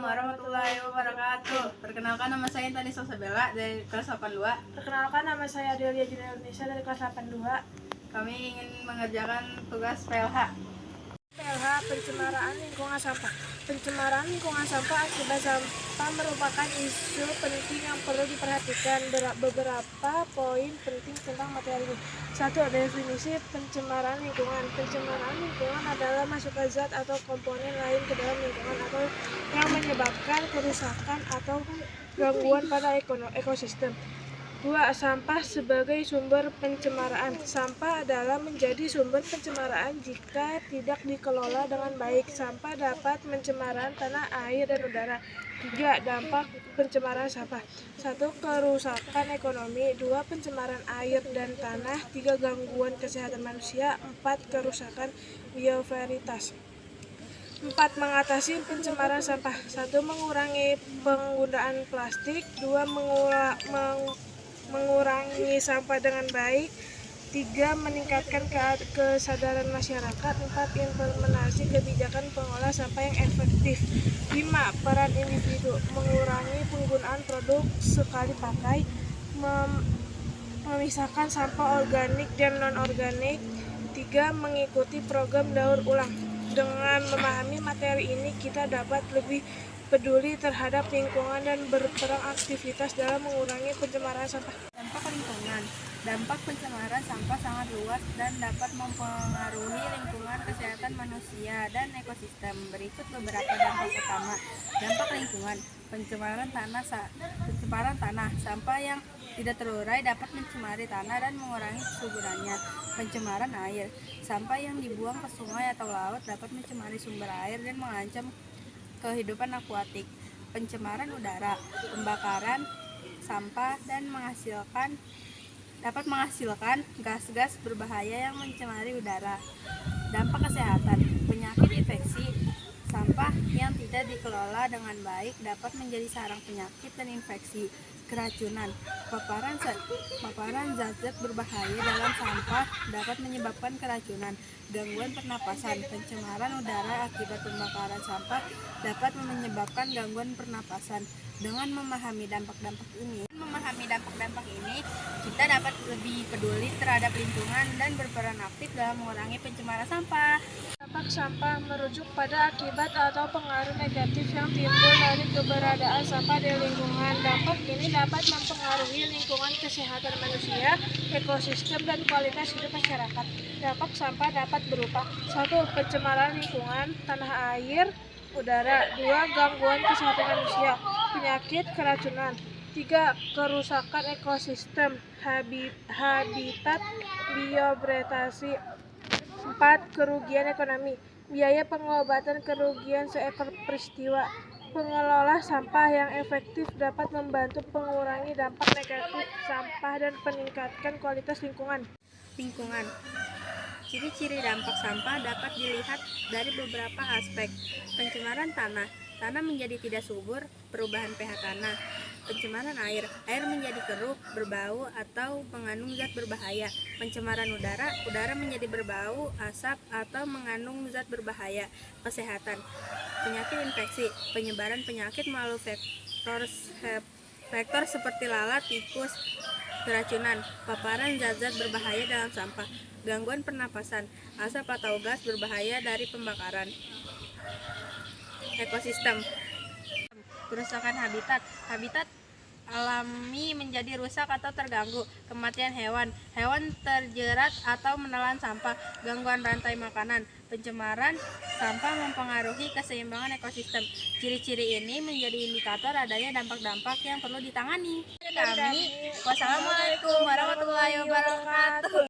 warahmatullahi wabarakatuh. Perkenalkan, nama saya Tani Sosabella dari kelas 82. Perkenalkan, nama saya Delia Junior Indonesia dari kelas 82. Kami ingin mengerjakan tugas PLH. PLH, pencemaran lingkungan sampah. Pencemaran lingkungan sampah akibat sampah merupakan isu penting yang perlu diperhatikan. Beberapa poin penting tentang materi ini. 1. Definisi pencemaran lingkungan. Pencemaran lingkungan adalah masukkan zat atau komponen lain ke dalam lingkungan atau yang menyebabkan kerusakan atau gangguan pada ekosistem. 2. Sampah sebagai sumber pencemaran. Sampah adalah menjadi sumber pencemaran jika tidak dikelola dengan baik. Sampah dapat mencemari tanah, air, dan udara. 3. Dampak pencemaran sampah. 1. Kerusakan ekonomi. 2. Pencemaran air dan tanah. 3. Gangguan kesehatan manusia. 4. Kerusakan biodiversitas. 4. Mengatasi pencemaran sampah. 1. Mengurangi penggunaan plastik. 2. Mengurangi sampah dengan baik. 3. Meningkatkan kesadaran masyarakat. 4. Implementasi kebijakan pengolah sampah yang efektif. 5. Peran individu. Mengurangi penggunaan produk sekali pakai, memisahkan sampah organik dan non-organik. 3. Mengikuti program daur ulang. Dengan memahami materi ini, kita dapat lebih peduli terhadap lingkungan dan berperan aktivitas dalam mengurangi pencemaran sampah. Dampak lingkungan. Dampak pencemaran sampah sangat luas dan dapat mempengaruhi lingkungan, kesehatan manusia, dan ekosistem. Berikut beberapa dampak utama. Dampak lingkungan. Pencemaran tanah. Sampah yang tidak terurai dapat mencemari tanah dan mengurangi kesuburannya. Pencemaran air. Sampah yang dibuang ke sungai atau laut dapat mencemari sumber air dan mengancam kehidupan akuatik. Pencemaran udara. Pembakaran sampah dan dapat menghasilkan gas-gas berbahaya yang mencemari udara. Dampak kesehatan. Penyakit infeksi. Sampah yang tidak dikelola dengan baik dapat menjadi sarang penyakit dan infeksi. Keracunan. Paparan zat-zat berbahaya dalam sampah dapat menyebabkan keracunan. Gangguan pernapasan. Pencemaran udara akibat pembakaran sampah dapat menyebabkan gangguan pernapasan. Dengan memahami dampak-dampak ini, kita dapat lebih peduli terhadap lingkungan dan berperan aktif dalam mengurangi pencemaran sampah. Dampak sampah merujuk pada akibat atau pengaruh negatif yang timbul dari keberadaan sampah di lingkungan. Dampak ini dapat mempengaruhi lingkungan, kesehatan manusia, ekosistem, dan kualitas hidup masyarakat. Dampak sampah dapat berupa 1. Pencemaran lingkungan, tanah, air, udara. 2. Gangguan kesehatan manusia, penyakit, keracunan. 3. Kerusakan ekosistem, habitat, biodiversitas. 4. Kerugian ekonomi, biaya pengobatan kerugian seekor peristiwa. Pengelola sampah yang efektif dapat membantu mengurangi dampak negatif sampah dan meningkatkan kualitas lingkungan. Ciri-ciri dampak sampah dapat dilihat dari beberapa aspek. Pencemaran tanah. Tanah menjadi tidak subur, perubahan pH tanah. Pencemaran air. Air menjadi keruh, berbau, atau mengandung zat berbahaya. Pencemaran udara. Udara menjadi berbau, asap, atau mengandung zat berbahaya. Kesehatan. Penyakit infeksi. Penyebaran penyakit melalui vektor seperti lalat, tikus. Keracunan. Paparan zat-zat berbahaya dalam sampah. Gangguan pernapasan. Asap atau gas berbahaya dari pembakaran. Ekosistem. Kerusakan habitat alami menjadi rusak atau terganggu. Kematian hewan terjerat atau menelan sampah. Gangguan rantai makanan. Pencemaran sampah mempengaruhi keseimbangan ekosistem. Ciri-ciri ini menjadi indikator adanya dampak-dampak yang perlu ditangani. Wassalamualaikum warahmatullahi wabarakatuh.